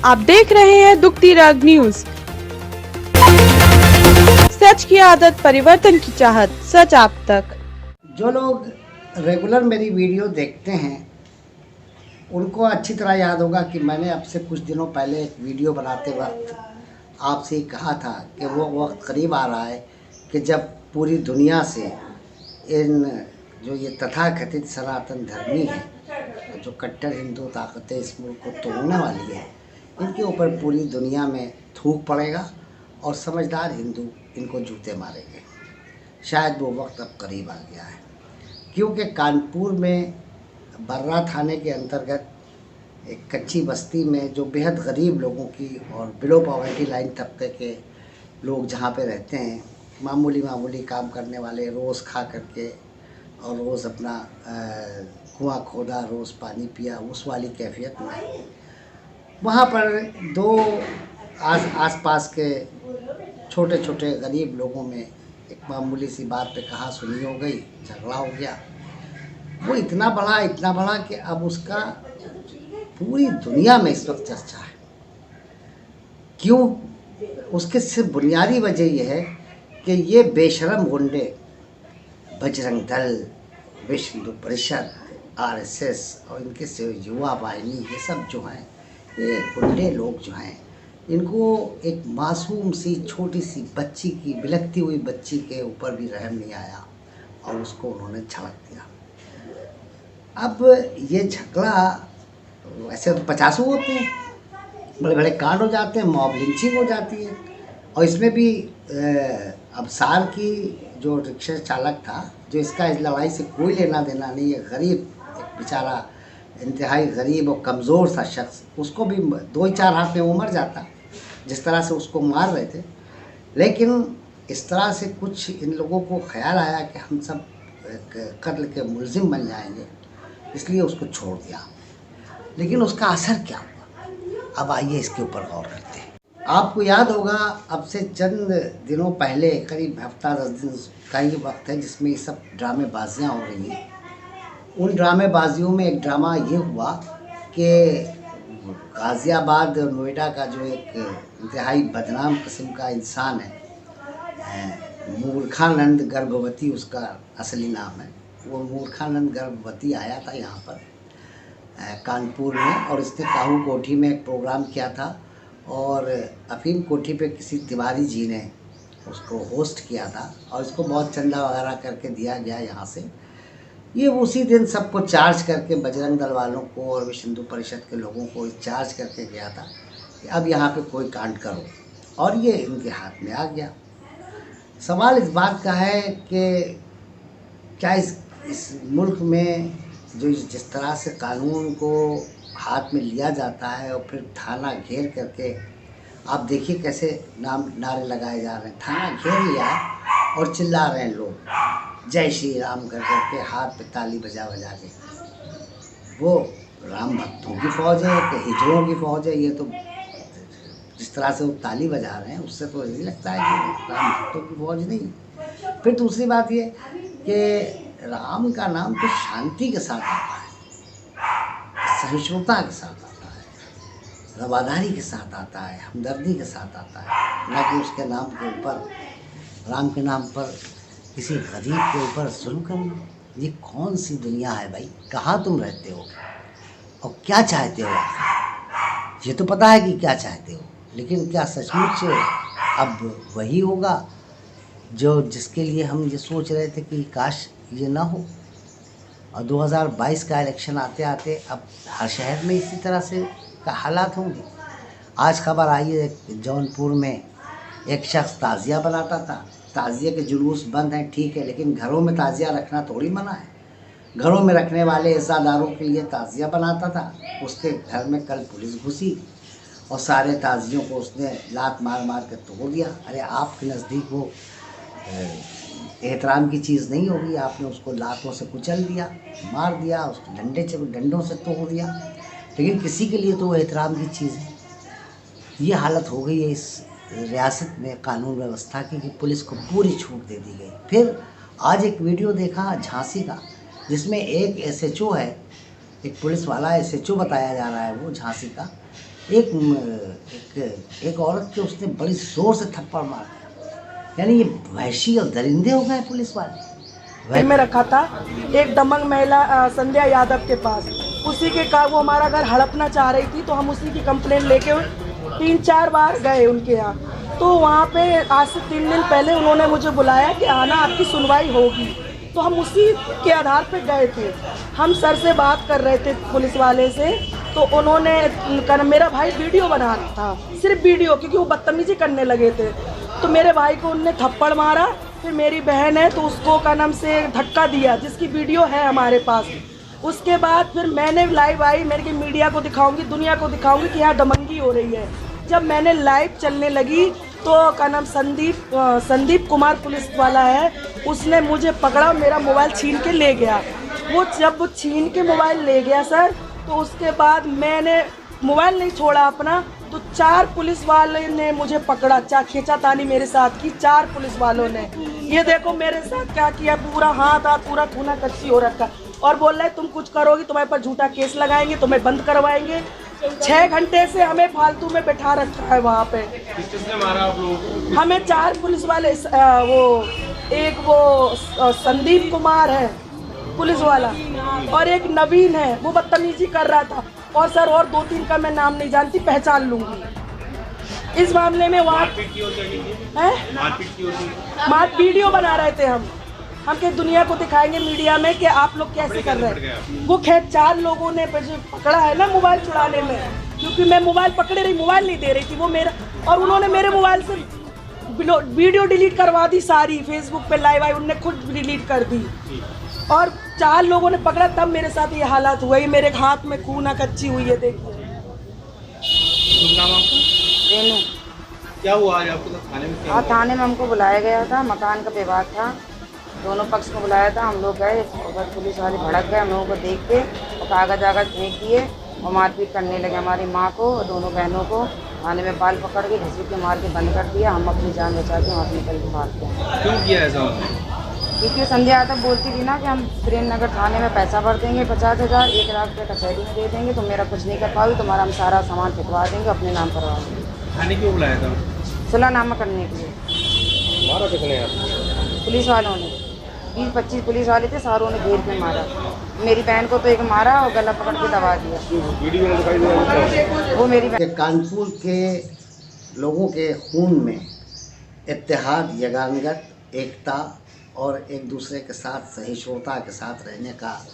आप देख रहे हैं दुखती राग न्यूज। सच की आदत, परिवर्तन की चाहत, सच आप तक। जो लोग रेगुलर मेरी वीडियो देखते हैं उनको अच्छी तरह याद होगा कि मैंने अब से कुछ दिनों पहले एक वीडियो बनाते वक्त आपसे कहा था कि वो वक्त करीब आ रहा है कि जब पूरी दुनिया से इन जो ये तथाकथित सनातन धर्मी हैं, जो कट्टर हिंदू ताकतें इस मुल्क को तोड़ने वाली है, इनके ऊपर पूरी दुनिया में थूक पड़ेगा और समझदार हिंदू इनको जूते मारेंगे। शायद वो वक्त अब करीब आ गया है, क्योंकि कानपुर में बर्रा थाने के अंतर्गत एक कच्ची बस्ती में जो बेहद गरीब लोगों की और बिलो पॉवर्टी लाइन तबके के लोग जहाँ पे रहते हैं, मामूली काम करने वाले, रोज़ खा करके और रोज़ अपना कुआं खोदा, रोज़ पानी पिया, उस वाली कैफियत में वहाँ पर दो आस-पास के छोटे छोटे गरीब लोगों में एक मामूली सी बात पे कहा सुनी हो गई, झगड़ा हो गया। वो इतना बड़ा कि अब उसका पूरी दुनिया में इस वक्त चर्चा है। क्यों? उसके सिर्फ बुनियादी वजह यह है कि ये बेशरम गुंडे बजरंग दल, विश्व हिंदू परिषद, आरएसएस और इनके से युवा वाहिनी, ये सब जो हैं, ये गुंडे लोग जो हैं, इनको एक मासूम सी छोटी सी बच्ची की, बिलखती हुई बच्ची के ऊपर भी रहम नहीं आया और उसको उन्होंने झड़क दिया। अब ये झगड़ा वैसे तो 50 होते हैं, बड़े बड़े कांड हो जाते हैं, मॉब लिंचिंग हो जाती है। और इसमें भी अब सार की जो रिक्शा चालक था, जो इसका इस लड़ाई से कोई लेना देना नहीं है, गरीब एक बेचारा इंतहाई गरीब और कमज़ोर था शख्स, उसको भी 2-4 हाथ में वो मर जाता जिस तरह से उसको मार रहे थे। लेकिन इस तरह से कुछ इन लोगों को ख्याल आया कि हम सब कत्ल के मुलजिम बन जाएंगे, इसलिए उसको छोड़ दिया। लेकिन उसका असर क्या हुआ, अब आइए इसके ऊपर गौर करते हैं। आपको याद होगा अब से चंद दिनों पहले, करीब हफ्ता 10 दिन का ही वक्त है जिसमें ये सब ड्रामेबाजियाँ हो रही हैं। उन ड्रामेबाजियों में एक ड्रामा ये हुआ कि गाज़ियाबाद और नोएडा का जो एक इंतहाई बदनाम किस्म का इंसान है, मूर्खानंद गर्भवती उसका असली नाम है, वो मूर्खानंद गर्भवती आया था यहाँ पर कानपुर में, और इसने काहू कोठी में एक प्रोग्राम किया था और अफीम कोठी पे किसी तिवारी जी ने उसको होस्ट किया था और इसको बहुत चंदा वगैरह करके दिया गया यहाँ से। ये उसी दिन सबको चार्ज करके, बजरंग दल वालों को और विश्व हिंदू परिषद के लोगों को चार्ज करके गया था कि अब यहाँ पे कोई कांड करो, और ये इनके हाथ में आ गया। सवाल इस बात का है कि क्या इस मुल्क में जो जिस तरह से कानून को हाथ में लिया जाता है और फिर थाना घेर करके, आप देखिए कैसे नारे लगाए जा रहे हैं, थाना घेर लिया और चिल्ला रहे हैं लोग जय श्री राम कर करके, हाथ पे ताली बजा बजा के। वो राम भक्तों की फ़ौज है कि हिजड़ों की फ़ौज है? ये तो जिस तरह से वो ताली बजा रहे हैं उससे तो यही लगता है कि राम भक्तों की फ़ौज नहीं। फिर दूसरी बात ये कि राम का नाम तो शांति के साथ आता है, सहिष्णुता के साथ आता है, रवादारी के साथ आता है, हमदर्दी के साथ आता है, ना कि उसके नाम के ऊपर, राम के नाम पर किसी गरीब के ऊपर जुल्म करना। ये कौन सी दुनिया है भाई? कहाँ तुम रहते हो और क्या चाहते हो? ये तो पता है कि क्या चाहते हो, लेकिन क्या सचमुच अब वही होगा जो जिसके लिए हम ये सोच रहे थे कि काश ये ना हो? और 2022 का इलेक्शन आते आते अब हर शहर में इसी तरह से का हालात होंगे। आज खबर आई है जौनपुर में एक शख्स ताज़िया बनाता था। ताज़िया के जुलूस बंद हैं, ठीक है, लेकिन घरों में ताज़िया रखना थोड़ी मना है। घरों में रखने वाले इज़्ज़ादारों के लिए ताज़िया बनाता था। उसके घर में कल पुलिस घुसी और सारे ताज़ियों को उसने लात मार मार के तोड़ दिया। अरे आपके नज़दीक वो एहतराम की चीज़ नहीं होगी, आपने उसको लातों से कुचल दिया, मार दिया, उसको डंडों से तोड़ दिया, लेकिन किसी के लिए तो वो एहतराम की चीज़ है। ये हालत हो गई है इस रियासत में कानून व्यवस्था की कि पुलिस को पूरी छूट दे दी गई। फिर आज एक वीडियो देखा झांसी का, जिसमें एक एसएचओ है, एक पुलिस वाला एसएचओ बताया जा रहा है वो झांसी का, एक औरत के उसने बड़ी जोर से थप्पड़ मारा, यानी ये वहशी और दरिंदे हो गए पुलिस वाले। में रखा था एक दमंग महिला संध्या यादव के पास, उसी के का वो हमारा घर हड़पना चाह रही थी, तो हम उसी की कंप्लेंट लेके 3-4 बार गए उनके यहाँ। तो वहाँ पे आज से 3 दिन पहले उन्होंने मुझे बुलाया कि आना, आपकी सुनवाई होगी। तो हम उसी के आधार पे गए थे। हम सर से बात कर रहे थे पुलिस वाले से, तो उन्होंने मेरा भाई वीडियो बना रहा था, सिर्फ वीडियो, क्योंकि वो बदतमीजी करने लगे थे। तो मेरे भाई को उनने थप्पड़ मारा, फिर मेरी बहन है तो उसको का नाम से धक्का दिया, जिसकी वीडियो है हमारे पास। उसके बाद फिर मैंने लाइव आई, मैंने कि मीडिया को दिखाऊंगी, दुनिया को दिखाऊंगी कि यहाँ दमंगी हो रही है। जब मैंने लाइव चलने लगी तो का नाम संदीप कुमार पुलिस वाला है, उसने मुझे पकड़ा, मेरा मोबाइल छीन के ले गया। जब वो छीन के मोबाइल ले गया सर, तो उसके बाद मैंने मोबाइल नहीं छोड़ा अपना, तो 4 पुलिस वाले ने मुझे पकड़ा, खींचातानी मेरे साथ की 4 पुलिस वालों ने। ये देखो मेरे साथ क्या किया, पूरा हाथ पूरा खूना कच्ची हो रखा, और बोल रहा है तुम कुछ करोगी तुम्हारे पर झूठा केस लगाएंगे, तुम्हें बंद करवाएंगे। 6 घंटे से हमें फालतू में बैठा रखा है वहाँ पे। किसने मारा आप लोग? हमें 4 पुलिस वाले, वो संदीप कुमार है पुलिस वाला, और एक नवीन है, वो बदतमीजी कर रहा था, और सर और 2-3 का मैं नाम नहीं जानती, पहचान लूंगी। इस मामले में वहाँ मार वीडियो बना रहे थे हम के दुनिया को दिखाएंगे मीडिया में कि आप लोग कैसे कर रहे हैं। वो खैर 4 लोगों ने पकड़ा है ना मोबाइल चुराने में, क्योंकि मैं मोबाइल पकड़े रही, मोबाइल नहीं दे रही थी वो मेरा, और उन्होंने मेरे मोबाइल से वीडियो डिलीट करवा दी सारी, फेसबुक पे लाइव आई, उनने खुद डिलीट कर दी, और 4 लोगों ने पकड़ा, तब मेरे साथ ये हालात हुआ। ये मेरे हाथ में खूना कच्ची हुई है, देखिए। रेनू। क्या हुआ आज आपको थाने में? हाँ, थाने में हमको बुलाया गया था, मकान का विवाद था, दोनों पक्ष को बुलाया था। हम लोग गए, बस पुलिस वाले भड़क गए हम लोगों को देख के, और कागज फेंक दिए और मारपीट करने लगे हमारी माँ को और दोनों बहनों को। थाने में बाल पकड़ के घसीट के मार के बंद कर दिया। हम अपनी जान बचा के वहाँ निकल के भाग गए। क्यों किया ऐसा? क्योंकि संध्या यादव बोलती थी ना कि हम प्रेमनगर थाने में पैसा भर देंगे 50,000, 1 लाख रुपये कचहरी में दे देंगे, तो मेरा कुछ नहीं कर पाओगी, तुम्हारा हम सारा सामान फिटवा देंगे, अपने नाम करवा देंगे। थाने क्यों बुलाया था? सुलहनामा करने के लिए। मारा किसने आपको? पुलिस वालों ने 20-25 पुलिस वाले थे, सारों ने घेर के मारा। मेरी बहन को तो एक मारा और गला पकड़ के दबा दिया। वीडियो में दिखाई दे रहा है वो मेरी बहन। कानपुर के लोगों के खून में इत्तेहाद, यगानगत, एकता और एक दूसरे के साथ सहिष्णुता के साथ रहने का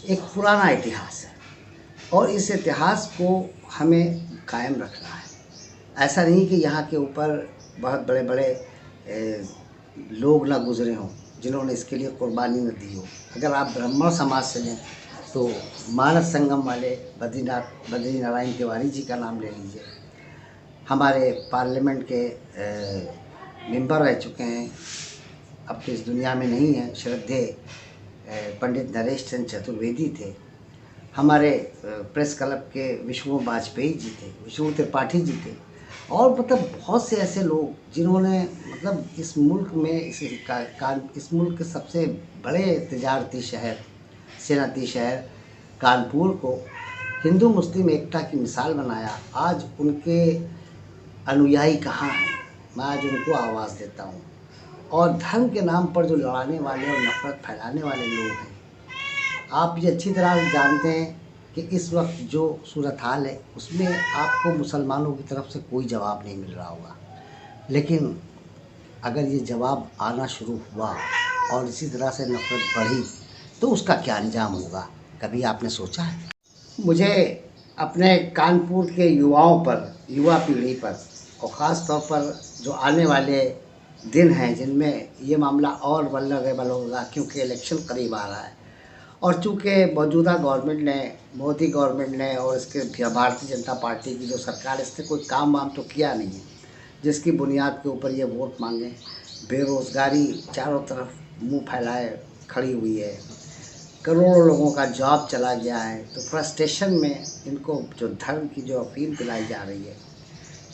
एक पुराना इतिहास है, और इस इतिहास को हमें कायम रखना है। ऐसा नहीं कि यहाँ के ऊपर बहुत बड़े बड़े लोग ना गुजरे हों जिन्होंने इसके लिए कुर्बानी न दी हो। अगर आप ब्राह्मण समाज से लें तो मानस संगम वाले बद्री नारायण तिवारी जी का नाम ले लीजिए। हमारे पार्लियामेंट के मेंबर रह चुके हैं, अब तो इस दुनिया में नहीं है, श्रद्धेय पंडित नरेश चंद्र चतुर्वेदी थे। हमारे प्रेस क्लब के विष्णु वाजपेयी जी थे, विष्णु त्रिपाठी जी थे, और मतलब बहुत से ऐसे लोग जिन्होंने मतलब इस मुल्क में इस मुल्क के सबसे बड़े तजारती शहर, सनअती शहर कानपुर को हिंदू मुस्लिम एकता की मिसाल बनाया। आज उनके अनुयायी कहाँ हैं? मैं आज उनको आवाज़ देता हूँ। और धर्म के नाम पर जो लड़ाने वाले और नफरत फैलाने वाले लोग हैं, आप ये अच्छी तरह जानते हैं कि इस वक्त जो सूरत हाल है उसमें आपको मुसलमानों की तरफ से कोई जवाब नहीं मिल रहा होगा, लेकिन अगर ये जवाब आना शुरू हुआ और इसी तरह से नफरत बढ़ी तो उसका क्या अंजाम होगा, कभी आपने सोचा है? मुझे अपने कानपुर के युवाओं पर, युवा पीढ़ी पर, और ख़ास तौर पर जो आने वाले दिन हैं जिनमें ये मामला और वल्नरेबल होगा, क्योंकि इलेक्शन करीब आ रहा है, और चूँकि मौजूदा गवर्नमेंट ने, मोदी गवर्नमेंट ने और इसके भारतीय जनता पार्टी की जो सरकार, इसने कोई काम वाम तो किया नहीं है जिसकी बुनियाद के ऊपर ये वोट मांगे। बेरोज़गारी चारों तरफ मुंह फैलाए खड़ी हुई है, करोड़ों लोगों का जॉब चला गया है। तो फ्रस्ट्रेशन में इनको जो धर्म की जो अफीम पिलाई जा रही है,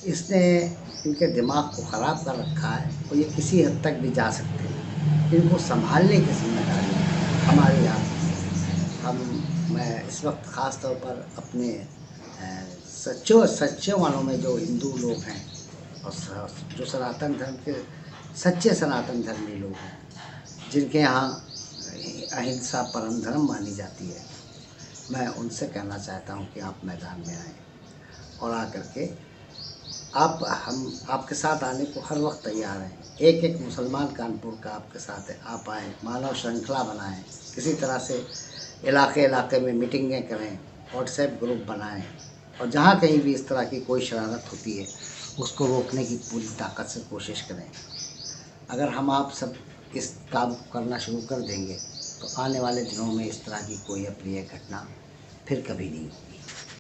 इसने इनके दिमाग को ख़राब कर रखा है, और ये किसी हद तक भी जा सकते हैं। इनको संभालने की जिम्मेदारी हमारे यहाँ मैं इस वक्त ख़ास तौर पर अपने सच्चे मानों में जो हिंदू लोग हैं और जो सनातन धर्म के सच्चे सनातन धर्मी लोग हैं, जिनके यहाँ अहिंसा परम धर्म मानी जाती है, मैं उनसे कहना चाहता हूँ कि आप मैदान में आएँ और आकर के हम आपके साथ आने को हर वक्त तैयार हैं। एक मुसलमान कानपुर का आपके साथ है, आप आएँ, मानव श्रृंखला बनाएं, किसी तरह से इलाके में मीटिंगें करें, व्हाट्सएप ग्रुप बनाएं और जहाँ कहीं भी इस तरह की कोई शरारत होती है उसको रोकने की पूरी ताकत से कोशिश करें। अगर हम आप सब इस काम को करना शुरू कर देंगे तो आने वाले दिनों में इस तरह की कोई अप्रिय घटना फिर कभी नहीं होगी।